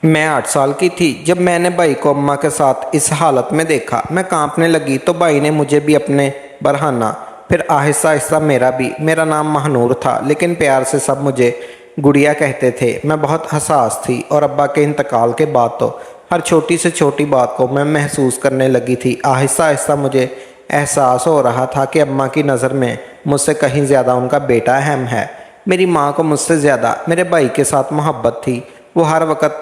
मैं 8 साल की थी जब मैंने भाई को अम्मा के साथ इस हालत में देखा। मैं कांपने लगी तो भाई ने मुझे भी अपने बरहाना, फिर आहिस्ता आहिस्ता मेरा भी। मेरा नाम महानूर था, लेकिन प्यार से सब मुझे गुड़िया कहते थे। मैं बहुत हसास थी और अब्बा के इंतकाल के बाद तो हर छोटी से छोटी बात को मैं महसूस करने लगी थी। आहिस्ता आहिस्ता मुझे एहसास हो रहा था कि अम्मा की नज़र में मुझसे कहीं ज़्यादा उनका बेटा अहम है। मेरी माँ को मुझसे ज़्यादा मेरे भाई के साथ मोहब्बत थी। वो हर वक्त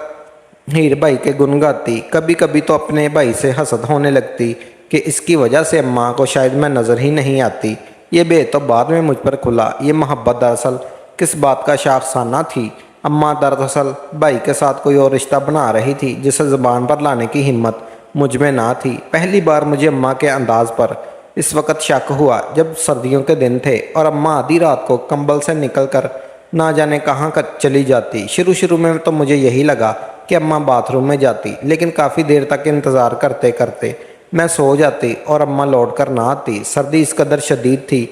हीर भाई के गुण गाती, कभी कभी तो अपने भाई से हसद होने लगती कि इसकी वजह से अम्मा को शायद मैं नज़र ही नहीं आती। ये भेद तो बाद में मुझ पर खुला। ये मोहब्बत दरअसल किस बात का शाखसाना थी। अम्मा दरअसल भाई के साथ कोई और रिश्ता बना रही थी जिसे ज़बान पर लाने की हिम्मत मुझ में ना थी। पहली बार मुझे अम्मा के अंदाज पर इस वक्त शक हुआ जब सर्दियों के दिन थे और अम्मा आधी रात को कंबल से निकल कर ना जाने कहाँ चली जाती। शुरू शुरू में तो मुझे यही लगा कि अम्मा बाथरूम में जाती, लेकिन काफ़ी देर तक इंतज़ार करते करते मैं सो जाती और अम्मा लौट कर ना आती। सर्दी इस कदर शदीद थी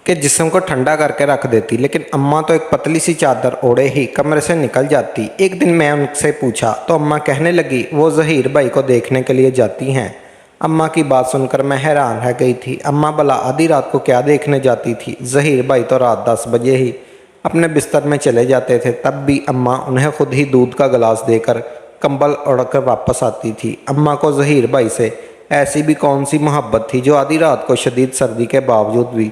कि जिस्म को ठंडा करके रख देती, लेकिन अम्मा तो एक पतली सी चादर ओढ़े ही कमरे से निकल जाती। एक दिन मैं उनसे पूछा तो अम्मा कहने लगी वो ज़हीर भाई को देखने के लिए जाती हैं। अम्मा की बात सुनकर मैं हैरान रह गई थी। अम्मा भला आधी रात को क्या देखने जाती थी? ज़हीर भाई तो रात 10 बजे ही अपने बिस्तर में चले जाते थे, तब भी अम्मा उन्हें खुद ही दूध का गिलास देकर कंबल ओढ़कर वापस आती थी। अम्मा को ज़हीर भाई से ऐसी भी कौन सी मोहब्बत थी जो आधी रात को शदीद सर्दी के बावजूद भी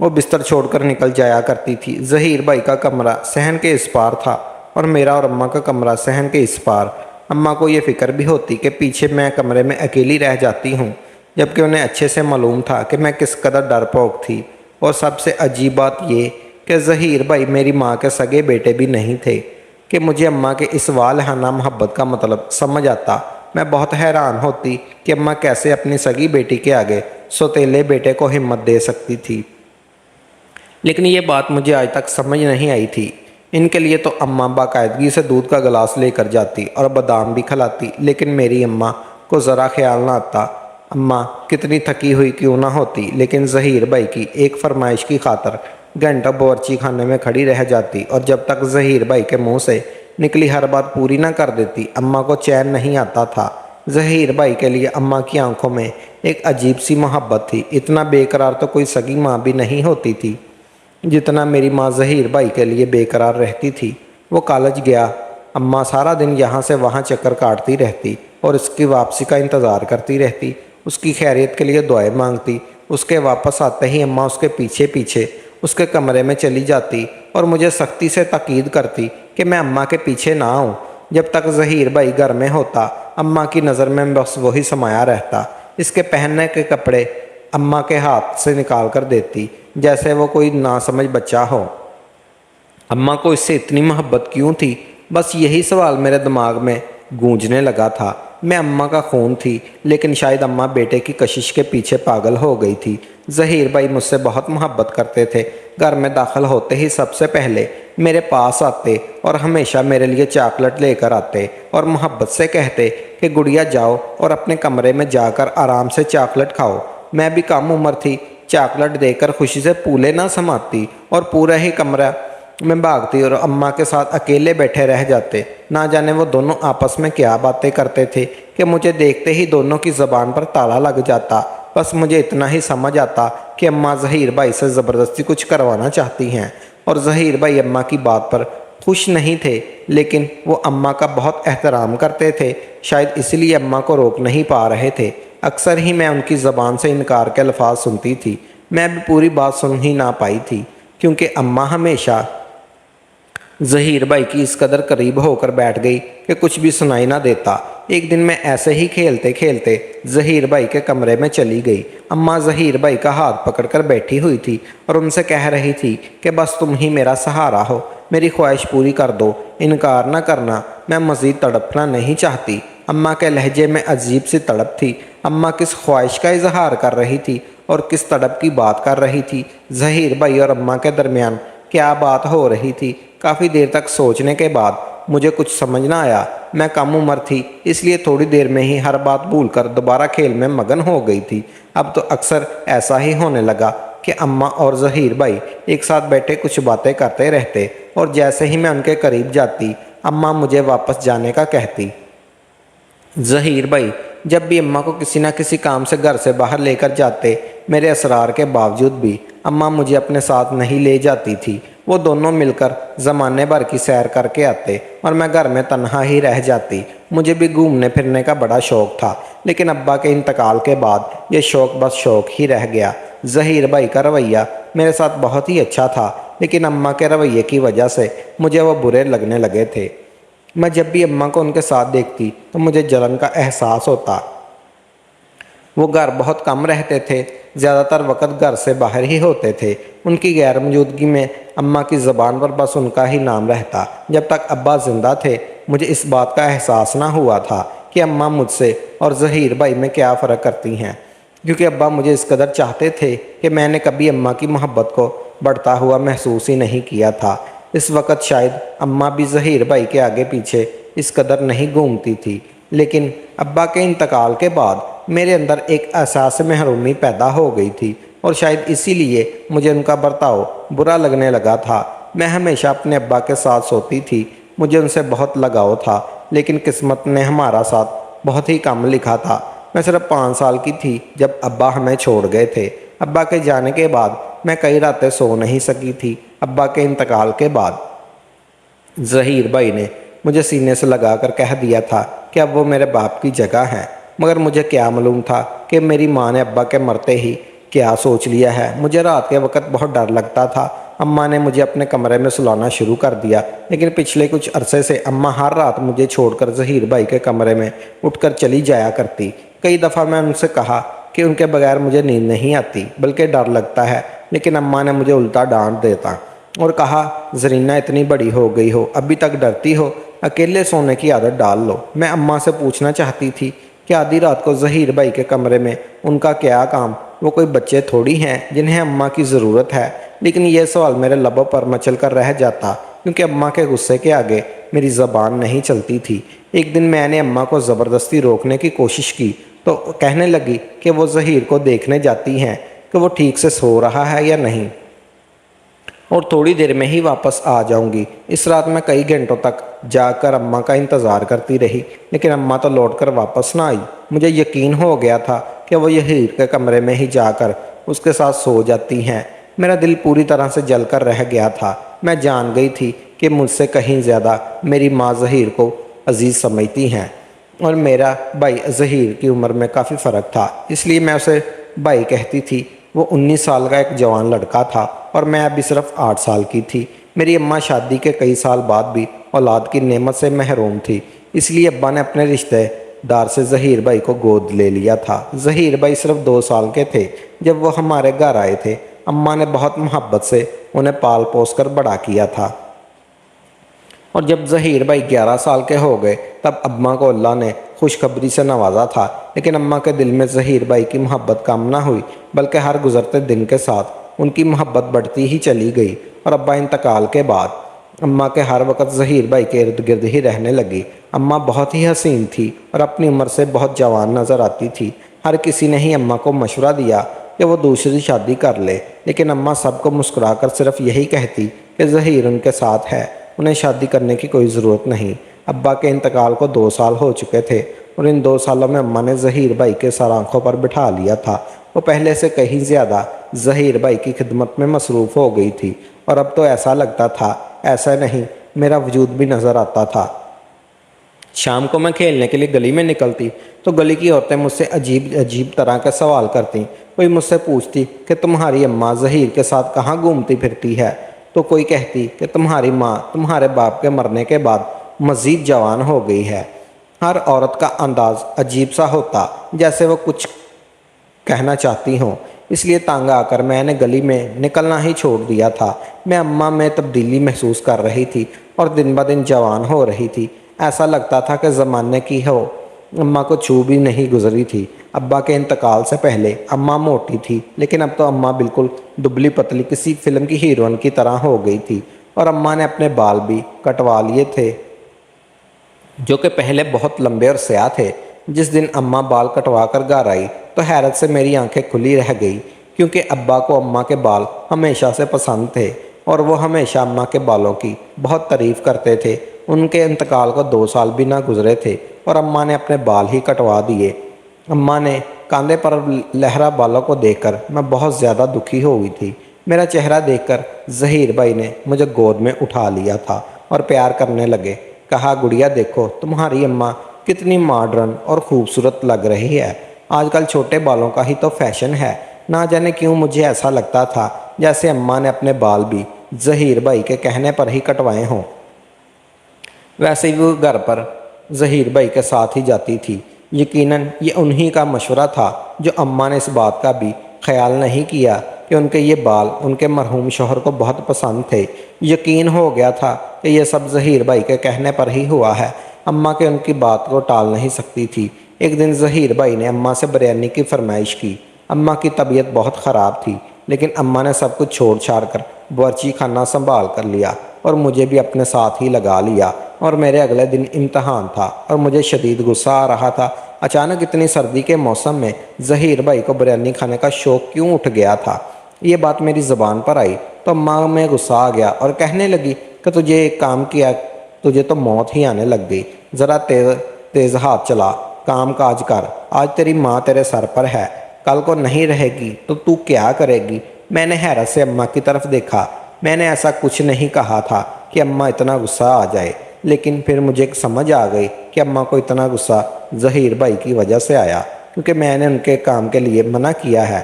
वो बिस्तर छोड़कर निकल जाया करती थी। ज़हीर भाई का कमरा सहन के इस पार था और मेरा और अम्मा का कमरा सहन के इस पार। अम्मा को ये फ़िक्र भी होती कि पीछे मैं कमरे में अकेली रह जाती हूँ, जबकि उन्हें अच्छे से मालूम था कि मैं किस कदर डरपोक थी। और सबसे अजीब बात ये कि ज़हीर भाई मेरी माँ के सगे बेटे भी नहीं थे कि मुझे अम्मा के इस वालहाना मोहब्बत का मतलब समझ आता। मैं बहुत हैरान होती कि अम्मा कैसे अपनी सगी बेटी के आगे सौतेले बेटे को हिम्मत दे सकती थी, लेकिन ये बात मुझे आज तक समझ नहीं आई थी। इनके लिए तो अम्मा बाकायदगी से दूध का गिलास लेकर जाती और बादाम भी खिलाती, लेकिन मेरी अम्मा को ज़रा ख्याल ना आता। अम्मा कितनी थकी हुई क्यों ना होती, लेकिन ज़हीर भाई की एक फरमाइश की खातर घंटा बावर्ची खाने में खड़ी रह जाती और जब तक ज़हीर भाई के मुंह से निकली हर बात पूरी ना कर देती अम्मा को चैन नहीं आता था। ज़हीर भाई के लिए अम्मा की आंखों में एक अजीब सी मोहब्बत थी। इतना बेकरार तो कोई सगी माँ भी नहीं होती थी जितना मेरी माँ ज़हीर भाई के लिए बेकरार रहती थी। वो कॉलेज गया, अम्मा सारा दिन यहाँ से वहाँ चक्कर काटती रहती और उसकी वापसी का इंतज़ार करती रहती। उसकी खैरियत के लिए दुआएं मांगती। उसके वापस आते ही अम्मा उसके पीछे पीछे उसके कमरे में चली जाती और मुझे सख्ती से ताकीद करती कि मैं अम्मा के पीछे ना आऊँ। जब तक ज़हीर भाई घर में होता अम्मा की नज़र में बस वही समाया रहता। इसके पहनने के कपड़े अम्मा के हाथ से निकाल कर देती जैसे वो कोई नासमझ बच्चा हो। अम्मा को इससे इतनी मोहब्बत क्यों थी? बस यही सवाल मेरे दिमाग में गूंजने लगा था। मैं अम्मा का खून थी, लेकिन शायद अम्मा बेटे की कशिश के पीछे पागल हो गई थी। ज़हीर भाई मुझसे बहुत मोहब्बत करते थे। घर में दाखिल होते ही सबसे पहले मेरे पास आते और हमेशा मेरे लिए चॉकलेट लेकर आते और मोहब्बत से कहते कि गुड़िया जाओ और अपने कमरे में जाकर आराम से चॉकलेट खाओ। मैं भी कम उम्र थी, चॉकलेट देकर खुशी से फूले ना समाती और पूरा ही कमरा में भागती और अम्मा के साथ अकेले बैठे रह जाते। ना जाने वो दोनों आपस में क्या बातें करते थे कि मुझे देखते ही दोनों की ज़बान पर ताला लग जाता। बस मुझे इतना ही समझ आता कि अम्मा ज़हीर भाई से ज़बरदस्ती कुछ करवाना चाहती हैं और ज़हीर भाई अम्मा की बात पर खुश नहीं थे, लेकिन वो अम्मा का बहुत एहतराम करते थे। शायद इसलिए अम्मा को रोक नहीं पा रहे थे। अक्सर ही मैं उनकी ज़बान से इनकार के अल्फाज सुनती थी। मैं भी पूरी बात सुन ही ना पाई थी, क्योंकि अम्मा हमेशा ज़हीर भाई की इस कदर करीब होकर बैठ गई कि कुछ भी सुनाई ना देता। एक दिन मैं ऐसे ही खेलते खेलते ज़हीर भाई के कमरे में चली गई। अम्मा ज़हीर भाई का हाथ पकड़कर बैठी हुई थी और उनसे कह रही थी कि बस तुम ही मेरा सहारा हो, मेरी ख्वाहिश पूरी कर दो, इनकार ना करना, मैं मज़ीद तड़पना नहीं चाहती। अम्मा के लहजे में अजीब सी तड़प थी। अम्मा किस ख्वाहिश का इजहार कर रही थी और किस तड़प की बात कर रही थी? ज़हीर भाई और अम्मा के दरमियान क्या बात हो रही थी? काफ़ी देर तक सोचने के बाद मुझे कुछ समझ ना आया। मैं कम उम्र थी, इसलिए थोड़ी देर में ही हर बात भूलकर दोबारा खेल में मगन हो गई थी। अब तो अक्सर ऐसा ही होने लगा कि अम्मा और ज़हीर भाई एक साथ बैठे कुछ बातें करते रहते और जैसे ही मैं उनके करीब जाती अम्मा मुझे वापस जाने का कहती। ज़हीर भाई जब भी अम्मा को किसी न किसी काम से घर से बाहर लेकर जाते, मेरे असरार के बावजूद भी अम्मा मुझे अपने साथ नहीं ले जाती थी। वो दोनों मिलकर ज़माने भर की सैर करके आते और मैं घर में तन्हा ही रह जाती। मुझे भी घूमने फिरने का बड़ा शौक़ था, लेकिन अब्बा के इंतकाल के बाद ये शौक़ बस शौक़ ही रह गया। ज़हीर भाई का रवैया मेरे साथ बहुत ही अच्छा था, लेकिन अम्मा के रवैये की वजह से मुझे वो बुरे लगने लगे थे। मैं जब भी अम्मा को उनके साथ देखती तो मुझे जलन का एहसास होता। वो घर बहुत कम रहते थे, ज़्यादातर वक्त घर से बाहर ही होते थे। उनकी गैर मौजूदगी में अम्मा की ज़बान पर बस उनका ही नाम रहता। जब तक अब्बा ज़िंदा थे मुझे इस बात का एहसास ना हुआ था कि अम्मा मुझसे और ज़हीर भाई में क्या फ़र्क करती हैं, क्योंकि अब्बा मुझे इस कदर चाहते थे कि मैंने कभी अम्मा की मोहब्बत को बढ़ता हुआ महसूस ही नहीं किया था। इस वक्त शायद अम्मा भी ज़हीर भाई के आगे पीछे इस कदर नहीं घूमती थी, लेकिन अब्बा के इंतकाल के बाद मेरे अंदर एक एहसास महरूमी पैदा हो गई थी और शायद इसीलिए मुझे उनका बर्ताव बुरा लगने लगा था। मैं हमेशा अपने अब्बा के साथ सोती थी, मुझे उनसे बहुत लगाव था, लेकिन किस्मत ने हमारा साथ बहुत ही कम लिखा था। मैं सिर्फ 5 साल की थी जब अब्बा हमें छोड़ गए थे। अब्बा के जाने के बाद मैं कई रातें सो नहीं सकी थी। अब्बा के इंतकाल के बाद ज़हीर भाई ने मुझे सीने से लगाकर कह दिया था कि अब वो मेरे बाप की जगह है, मगर मुझे क्या मालूम था कि मेरी माँ ने अब्बा के मरते ही क्या सोच लिया है। मुझे रात के वक्त बहुत डर लगता था। अम्मा ने मुझे अपने कमरे में सुलाना शुरू कर दिया, लेकिन पिछले कुछ अरसे से अम्मा हर रात मुझे छोड़कर ज़हीर भाई के कमरे में उठकर चली जाया करती। कई दफ़ा मैं उनसे कहा कि उनके बगैर मुझे नींद नहीं आती, बल्कि डर लगता है, लेकिन अम्मा ने मुझे उल्टा डांट देता और कहा, ज़रीना इतनी बड़ी हो गई हो, अभी तक डरती हो, अकेले सोने की आदत डाल लो। मैं अम्मा से पूछना चाहती थी कि आधी रात को ज़हीर भाई के कमरे में उनका क्या काम, वो कोई बच्चे थोड़ी हैं जिन्हें अम्मा की ज़रूरत है। लेकिन यह सवाल मेरे लबों पर मचल कर रह जाता, क्योंकि अम्मा के गुस्से के आगे मेरी ज़बान नहीं चलती थी। एक दिन मैंने अम्मा को ज़बरदस्ती रोकने की कोशिश की तो कहने लगी कि वो ज़हीर को देखने जाती हैं कि वो ठीक से सो रहा है या नहीं, और थोड़ी देर में ही वापस आ जाऊंगी। इस रात मैं कई घंटों तक जाकर अम्मा का इंतज़ार करती रही, लेकिन अम्मा तो लौटकर वापस ना आई। मुझे यकीन हो गया था कि वो ज़हीर के कमरे में ही जाकर उसके साथ सो जाती हैं। मेरा दिल पूरी तरह से जलकर रह गया था। मैं जान गई थी कि मुझसे कहीं ज़्यादा मेरी माँ ज़हीर को अजीज़ समझती हैं, और मेरा भाई ज़हीर की उम्र में काफ़ी फ़र्क था, इसलिए मैं उसे भाई कहती थी। वो 19 साल का एक जवान लड़का था और मैं अभी सिर्फ 8 साल की थी। मेरी अम्मा शादी के कई साल बाद भी औलाद की नेमत से महरूम थी, इसलिए अब्बा ने अपने रिश्तेदार से ज़हीर भाई को गोद ले लिया था। ज़हीर भाई सिर्फ 2 साल के थे जब वो हमारे घर आए थे। अम्मा ने बहुत मोहब्बत से उन्हें पाल पोस कर बड़ा किया था, और जब ज़हीर भाई 11 साल के हो गए तब अम्मा को अल्लाह ने खुशखबरी से नवाजा था। लेकिन अम्मा के दिल में ज़हीर भाई की मोहब्बत कम ना हुई, बल्कि हर गुज़रते दिन के साथ उनकी मोहब्बत बढ़ती ही चली गई। और अब्बा इंतकाल के बाद अम्मा के हर वक्त ज़हीर भाई के इर्द गिर्द ही रहने लगी। अम्मा बहुत ही हसीन थी और अपनी उम्र से बहुत जवान नज़र आती थी। हर किसी ने ही अम्मा को मशवरा दिया कि वो दूसरी शादी कर ले, लेकिन अम्मा सबको मुस्कुराकर सिर्फ यही कहती कि ज़हीर उनके साथ है, उन्हें शादी करने की कोई ज़रूरत नहीं। अब्बा के इंतकाल को 2 साल हो चुके थे और इन 2 सालों में अम्मा ने ज़हीर भाई के सर आँखों पर बिठा लिया था। वो पहले से कहीं ज़्यादा ज़हीर भाई की खिदमत में मसरूफ़ हो गई थी, और अब तो ऐसा लगता था, ऐसा नहीं मेरा वजूद भी नज़र आता था। शाम को मैं खेलने के लिए गली में निकलती तो गली की औरतें मुझसे अजीब अजीब तरह के सवाल करती। कोई मुझसे पूछती कि तुम्हारी अम्मा ज़हीर के साथ कहाँ घूमती फिरती है, तो कोई कहती कि तुम्हारी माँ तुम्हारे बाप के मरने के बाद मज़ीद जवान हो गई है। हर औरत का अंदाज़ अजीब सा होता, जैसे वो कुछ कहना चाहती हों। इसलिए तंग आकर मैंने गली में निकलना ही छोड़ दिया था। मैं अम्मा में तब्दीली महसूस कर रही थी और दिन ब दिन जवान हो रही थी। ऐसा लगता था कि ज़माने की हो अम्मा को छू भी नहीं गुजरी थी। अब्बा के इंतकाल से पहले अम्मा मोटी थी, लेकिन अब तो अम्मा बिल्कुल दुबली पतली किसी फिल्म की हीरोइन की तरह हो गई थी, और अम्मा ने अपने बाल भी कटवा लिए थे, जो कि पहले बहुत लंबे और स्याह थे। जिस दिन अम्मा बाल कटवा कर घर आई तो हैरत से मेरी आंखें खुली रह गई, क्योंकि अब्बा को अम्मा के बाल हमेशा से पसंद थे और वो हमेशा अम्मा के बालों की बहुत तारीफ़ करते थे। ان کے انتقال کو 2 سال بھی نہ گزرے تھے اور اماں نے اپنے بال ہی کٹوا دیے۔ اماں نے کاندھے پر لہرا بالوں کو دیکھ کر میں بہت زیادہ دکھی ہو گئی تھی۔ میرا چہرہ دیکھ کر ظہیر بھائی نے مجھے گود میں اٹھا لیا تھا اور پیار کرنے لگے۔ کہا، گڑیا دیکھو تمہاری اماں کتنی ماڈرن اور خوبصورت لگ رہی ہے۔ آج کل چھوٹے بالوں کا ہی تو فیشن ہے۔ نہ جانے کیوں مجھے ایسا لگتا تھا جیسے اماں نے اپنے بال بھی ظہیر بھائی کے کہنے پر ہی کٹوائے ہوں۔ ویسے بھی وہ گھر پر ظہیر بھائی کے ساتھ ہی جاتی تھی۔ یقیناً یہ انہی کا مشورہ تھا جو اماں نے اس بات کا بھی خیال نہیں کیا کہ ان کے یہ بال ان کے مرحوم شوہر کو بہت پسند تھے۔ یقین ہو گیا تھا کہ یہ سب ظہیر بھائی کے کہنے پر ہی ہوا ہے۔ اماں کے ان کی بات کو ٹال نہیں سکتی تھی۔ ایک دن ظہیر بھائی نے اماں سے بریانی کی فرمائش کی۔ اماں کی طبیعت بہت خراب تھی، لیکن اماں نے سب کچھ چھوڑ چھاڑ کر باورچی خانہ سنبھال کر لیا اور مجھے بھی اپنے ساتھ ہی لگا لیا۔ اور میرے اگلے دن امتحان تھا اور مجھے شدید غصہ آ رہا تھا۔ اچانک اتنی سردی کے موسم میں ظہیر بھائی کو بریانی کھانے کا شوق کیوں اٹھ گیا تھا؟ یہ بات میری زبان پر آئی تو اماں میں غصہ آ گیا اور کہنے لگی کہ تجھے ایک کام کیا تجھے تو موت ہی آنے لگ گئی۔ ذرا تیز ہاتھ چلا، کام کاج کر۔ آج تیری ماں تیرے سر پر ہے، کل کو نہیں رہے گی تو کیا کرے گی؟ میں نے حیرت سے اماں کی طرف دیکھا۔ میں نے ایسا کچھ نہیں کہا تھا کہ اماں اتنا غصہ آ جائے، لیکن پھر مجھے سمجھ آ گئی کہ اماں کو اتنا غصہ ظہیر بھائی کی وجہ سے آیا کیونکہ میں نے ان کے کام کے لیے منع کیا ہے۔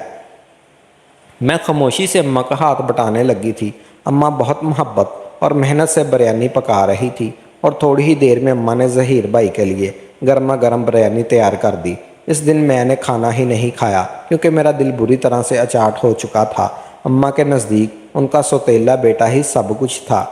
میں خاموشی سے اماں کا ہاتھ بٹانے لگی تھی۔ اماں بہت محبت اور محنت سے بریانی پکا رہی تھی اور تھوڑی ہی دیر میں اماں نے ظہیر بھائی کے لیے گرما گرم بریانی تیار کر دی۔ اس دن میں نے کھانا ہی نہیں کھایا کیونکہ میرا دل بری طرح سے اچاٹ ہو چکا تھا۔ اماں کے نزدیک ان کا سوتیلا بیٹا ہی سب کچھ تھا،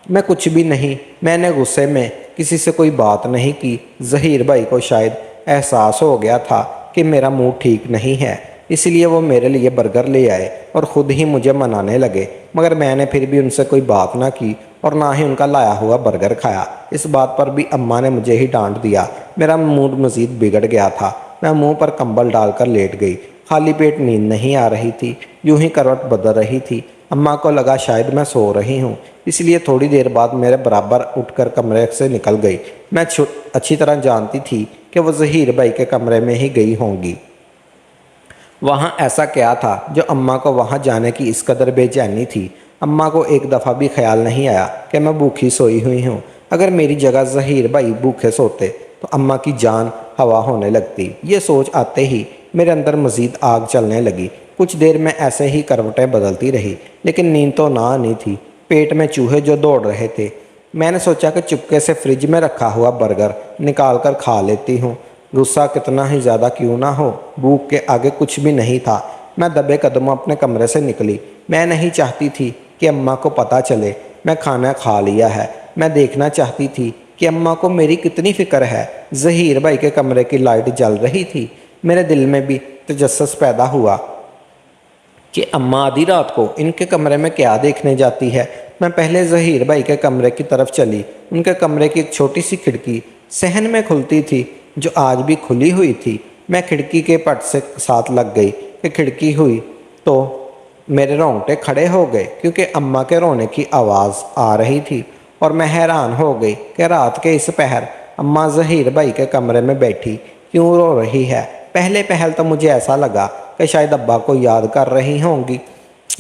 میں کچھ بھی نہیں۔ میں نے غصے میں کسی سے کوئی بات نہیں کی۔ ظہیر بھائی کو شاید احساس ہو گیا تھا کہ میرا موڈ ٹھیک نہیں ہے، اس لیے وہ میرے لیے برگر لے آئے اور خود ہی مجھے منانے لگے، مگر میں نے پھر بھی ان سے کوئی بات نہ کی اور نہ ہی ان کا لایا ہوا برگر کھایا۔ اس بات پر بھی اماں نے مجھے ہی ڈانٹ دیا۔ میرا موڈ مزید بگڑ گیا تھا۔ میں منہ پر کمبل ڈال کر لیٹ گئی۔ خالی پیٹ نیند نہیں آ رہی تھی، یوں ہی کروٹ بدل رہی تھی۔ اماں کو لگا شاید میں سو رہی ہوں، اس لیے تھوڑی دیر بعد میرے برابر اٹھ کر کمرے سے نکل گئی۔ میں اچھی طرح جانتی تھی کہ وہ ظہیر بھائی کے کمرے میں ہی گئی ہوں گی۔ وہاں ایسا کیا تھا جو اماں کو وہاں جانے کی اس قدر بے چینی تھی؟ اماں کو ایک دفعہ بھی خیال نہیں آیا کہ میں بھوکھی سوئی ہوئی ہوں۔ اگر میری جگہ ظہیر بھائی بھوکے سوتے تو اماں کی جان ہوا ہونے لگتی۔ یہ سوچ آتے ہی میرے اندر مزید آگ چلنے لگی۔ کچھ دیر میں ایسے ہی کروٹیں بدلتی رہی، لیکن نیند تو نہ آنی تھی۔ پیٹ میں چوہے جو دوڑ رہے تھے۔ میں نے سوچا کہ چپکے سے فریج میں رکھا ہوا برگر نکال کر کھا لیتی ہوں، غصہ کتنا ہی زیادہ کیوں نہ ہو۔ بھوک کے آگے کچھ بھی نہیں تھا۔ میں دبے قدموں اپنے کمرے سے نکلی۔ میں نہیں چاہتی تھی کہ اماں کو پتہ چلے میں کھانا کھا لیا ہے۔ میں دیکھنا چاہتی تھی کہ اماں کو میری کتنی فکر ہے۔ ظہیر بھائی کے کمرے کی لائٹ جل رہی تھی۔ میرے دل میں بھی تجسس پیدا ہوا کہ اماں آدھی رات کو ان کے کمرے میں کیا دیکھنے جاتی ہے۔ میں پہلے ظہیر بھائی کے کمرے کی طرف چلی۔ ان کے کمرے کی ایک چھوٹی سی کھڑکی صحن میں کھلتی تھی جو آج بھی کھلی ہوئی تھی۔ میں کھڑکی کے پٹ سے ساتھ لگ گئی کہ کھڑکی ہوئی تو میرے رونگٹے کھڑے ہو گئے کیونکہ اماں کے رونے کی آواز آ رہی تھی، اور میں حیران ہو گئی کہ رات کے اس پہر اماں ظہیر بھائی کے کمرے میں بیٹھی کیوں رو رہی ہے۔ پہلے پہل تو مجھے ایسا لگا کہ شاید ابا کو یاد کر رہی ہوں گی،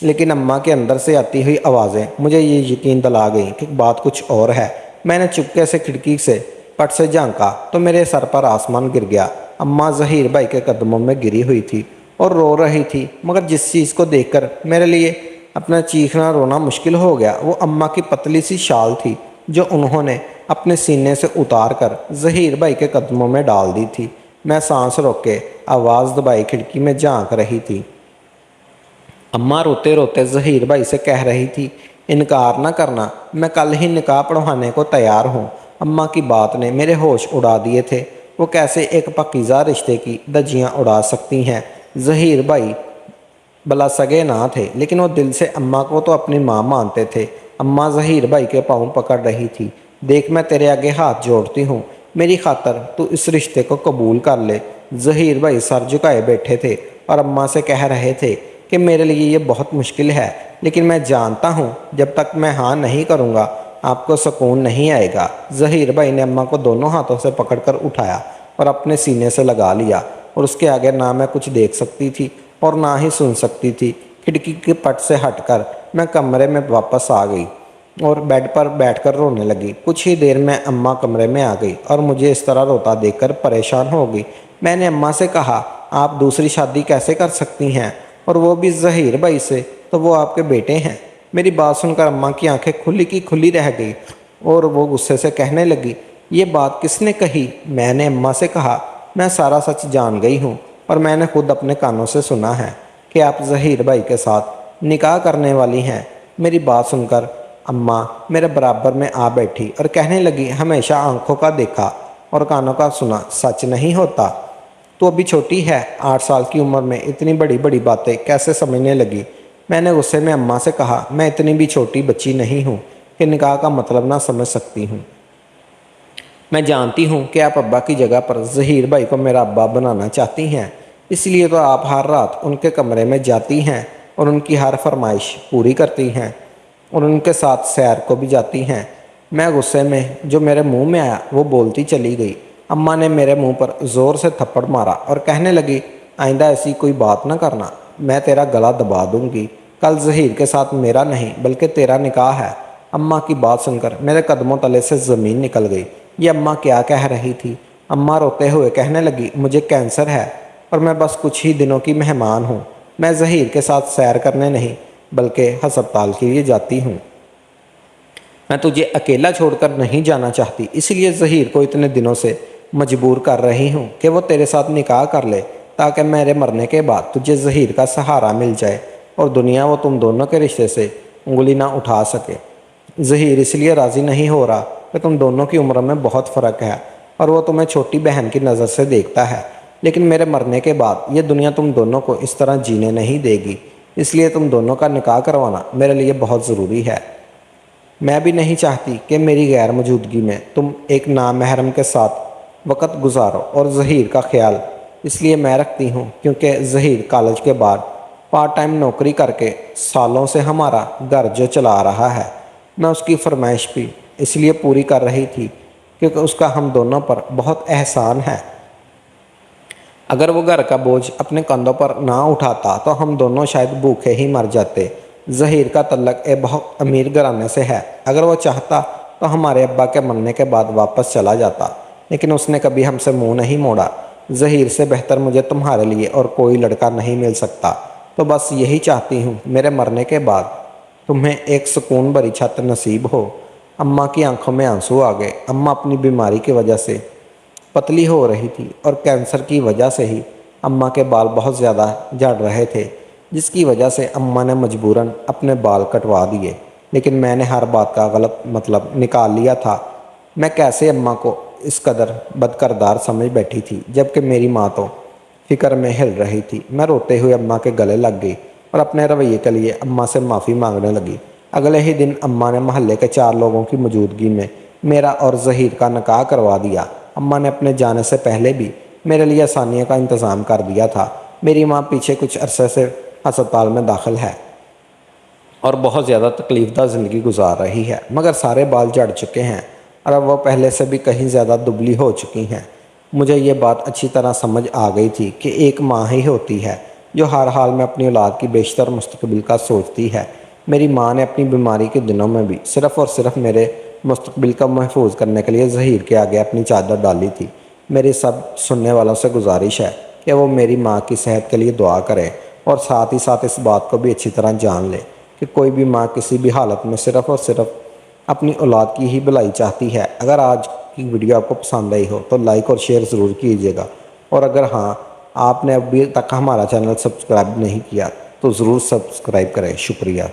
لیکن اماں کے اندر سے آتی ہوئی آوازیں مجھے یہ یقین دلا گئیں کہ بات کچھ اور ہے۔ میں نے چپکے سے کھڑکی سے پٹ سے جھانکا تو میرے سر پر آسمان گر گیا۔ اماں ظہیر بھائی کے قدموں میں گری ہوئی تھی اور رو رہی تھی، مگر جس چیز کو دیکھ کر میرے لیے اپنا چیخنا رونا مشکل ہو گیا وہ اماں کی پتلی سی شال تھی جو انہوں نے اپنے سینے سے اتار کر ظہیر بھائی کے قدموں میں ڈال دی تھی۔ میں سانس روک کے آواز دبائی کھڑکی میں جھانک رہی تھی۔ اماں روتے روتے ظہیر بھائی سے کہہ رہی تھی، انکار نہ کرنا، میں کل ہی نکاح پڑھوانے کو تیار ہوں۔ اماں کی بات نے میرے ہوش اڑا دیے تھے۔ وہ کیسے ایک پاکیزہ رشتے کی دھجیاں اڑا سکتی ہیں؟ ظہیر بھائی بلا سگے نہ تھے، لیکن وہ دل سے اماں کو تو اپنی ماں مانتے تھے۔ اماں ظہیر بھائی کے پاؤں پکڑ رہی تھی۔ دیکھ میں تیرے آگے ہاتھ جوڑتی ہوں، میری خاطر تو اس رشتے کو قبول کر لے۔ ظہیر بھائی سر جھکائے بیٹھے تھے اور اماں سے کہہ رہے تھے کہ میرے لیے یہ بہت مشکل ہے، لیکن میں جانتا ہوں جب تک میں ہاں نہیں کروں گا آپ کو سکون نہیں آئے گا۔ ظہیر بھائی نے اماں کو دونوں ہاتھوں سے پکڑ کر اٹھایا اور اپنے سینے سے لگا لیا، اور اس کے آگے نہ میں کچھ دیکھ سکتی تھی اور نہ ہی سن سکتی تھی۔ کھڑکی کے پٹ سے ہٹ کر میں کمرے میں واپس آ گئی اور بیڈ پر بیٹھ کر رونے لگی۔ کچھ ہی دیر میں اماں کمرے میں آ گئی اور مجھے اس طرح روتا دیکھ کر پریشان ہو گئی۔ میں نے اماں سے کہا، آپ دوسری شادی کیسے کر سکتی ہیں، اور وہ بھی ظہیر بھائی سے؟ تو وہ آپ کے بیٹے ہیں۔ میری بات سن کر اماں کی آنکھیں کھلی کی کھلی رہ گئی اور وہ غصے سے کہنے لگی، یہ بات کس نے کہی؟ میں نے اماں سے کہا، میں سارا سچ جان گئی ہوں اور میں نے خود اپنے کانوں سے سنا ہے کہ آپ ظہیر بھائی کے ساتھ نکاح کرنے والی ہیں۔ میری بات سن کر اماں میرے برابر میں آ بیٹھی اور کہنے لگی، ہمیشہ آنکھوں کا دیکھا اور کانوں کا سنا سچ نہیں ہوتا۔ تو ابھی چھوٹی ہے، 8 سال کی عمر میں اتنی بڑی بڑی باتیں کیسے سمجھنے لگی؟ میں نے غصے میں اماں سے کہا، میں اتنی بھی چھوٹی بچی نہیں ہوں کہ نکاح کا مطلب نہ سمجھ سکتی ہوں۔ میں جانتی ہوں کہ آپ ابا کی جگہ پر ظہیر بھائی کو میرا ابا بنانا چاہتی ہیں، اس لیے تو آپ ہر رات ان کے کمرے میں جاتی ہیں اور ان کی ہر فرمائش پوری کرتی ہیں اور ان کے ساتھ سیر کو بھی جاتی ہیں۔ میں غصے میں جو میرے منہ میں آیا وہ بولتی چلی گئی۔ اماں نے میرے منہ پر زور سے تھپڑ مارا اور کہنے لگی، آئندہ ایسی کوئی بات نہ کرنا، میں تیرا گلا دبا دوں گی۔ کل ظہیر کے ساتھ میرا نہیں بلکہ تیرا نکاح ہے۔ اماں کی بات سن کر میرے قدموں تلے سے زمین نکل گئی۔ یہ اماں کیا کہہ رہی تھی؟ اماں روتے ہوئے کہنے لگی، مجھے کینسر ہے اور میں بس کچھ ہی دنوں کی مہمان ہوں۔ میں ظہیر کے ساتھ سیر کرنے نہیں بلکہ ہسپتال کے لیے جاتی ہوں۔ میں تجھے اکیلا چھوڑ کر نہیں جانا چاہتی، اس لیے ظہیر کو اتنے دنوں سے مجبور کر رہی ہوں کہ وہ تیرے ساتھ نکاح کر لے، تاکہ میرے مرنے کے بعد تجھے ظہیر کا سہارا مل جائے اور دنیا وہ تم دونوں کے رشتے سے انگلی نہ اٹھا سکے۔ ظہیر اس لیے راضی نہیں ہو رہا کہ تم دونوں کی عمر میں بہت فرق ہے اور وہ تمہیں چھوٹی بہن کی نظر سے دیکھتا ہے، لیکن میرے مرنے کے بعد یہ دنیا تم دونوں کو اس طرح جینے نہیں دے گی، اس لیے تم دونوں کا نکاح کروانا میرے لیے بہت ضروری ہے۔ میں بھی نہیں چاہتی کہ میری غیر موجودگی میں تم ایک نامحرم کے ساتھ وقت گزارو، اور ظہیر کا خیال اس لیے میں رکھتی ہوں کیونکہ ظہیر کالج کے بعد پارٹ ٹائم نوکری کر کے سالوں سے ہمارا گھر جو چلا رہا ہے۔ میں اس کی فرمائش بھی اس لیے پوری کر رہی تھی کیونکہ اس کا ہم دونوں پر بہت احسان ہے۔ اگر وہ گھر کا بوجھ اپنے کندھوں پر نہ اٹھاتا تو ہم دونوں شاید بھوکے ہی مر جاتے۔ ظہیر کا تعلق ایک بہت امیر گھرانے سے ہے، اگر وہ چاہتا تو ہمارے ابا کے مرنے کے بعد واپس چلا جاتا، لیکن اس نے کبھی ہم سے منہ نہیں موڑا۔ ظہیر سے بہتر مجھے تمہارے لیے اور کوئی لڑکا نہیں مل سکتا، تو بس یہی چاہتی ہوں میرے مرنے کے بعد تمہیں ایک سکون بھری چھت نصیب ہو۔ اماں کی آنکھوں میں آنسو آ گئے۔ اماں اپنی بیماری کی وجہ سے پتلی ہو رہی تھی اور کینسر کی وجہ سے ہی اماں کے بال بہت زیادہ جھڑ رہے تھے، جس کی وجہ سے اماں نے مجبوراً اپنے بال کٹوا دیے، لیکن میں نے ہر بات کا غلط مطلب نکال لیا تھا۔ میں کیسے اماں کو اس قدر بد کردار سمجھ بیٹھی تھی، جبکہ میری ماں تو فکر میں ہل رہی تھی۔ میں روتے ہوئے اماں کے گلے لگ گئی اور اپنے رویے کے لیے اماں سے معافی مانگنے لگی۔ اگلے ہی دن اماں نے محلے کے 4 لوگوں کی موجودگی میں میرا اور ظہیر کا نکاح کروا دیا۔ اماں نے اپنے جانے سے پہلے بھی میرے لیے آسانیوں کا انتظام کر دیا تھا۔ میری ماں پیچھے کچھ عرصے سے ہسپتال میں داخل ہے اور بہت زیادہ تکلیف دہ زندگی گزار رہی ہے، مگر سارے بال جھڑ چکے ہیں اور اب وہ پہلے سے بھی کہیں زیادہ دبلی ہو چکی ہیں۔ مجھے یہ بات اچھی طرح سمجھ آ گئی تھی کہ ایک ماں ہی ہوتی ہے جو ہر حال میں اپنی اولاد کی بیشتر مستقبل کا سوچتی ہے۔ میری ماں نے اپنی بیماری کے دنوں میں بھی صرف اور صرف میرے مستقبل کا محفوظ کرنے کے لیے ظہیر کے آگے اپنی چادر ڈالی تھی۔ میری سب سننے والوں سے گزارش ہے کہ وہ میری ماں کی صحت کے لیے دعا کریں اور ساتھ ہی ساتھ اس بات کو بھی اچھی طرح جان لیں کہ کوئی بھی ماں کسی بھی حالت میں صرف اور صرف اپنی اولاد کی ہی بھلائی چاہتی ہے۔ اگر آج کی ویڈیو آپ کو پسند آئی ہو تو لائک اور شیئر ضرور کیجیے گا، اور اگر ہاں آپ نے ابھی تک ہمارا چینل سبسکرائب نہیں کیا تو ضرور سبسکرائب کریں۔ شکریہ۔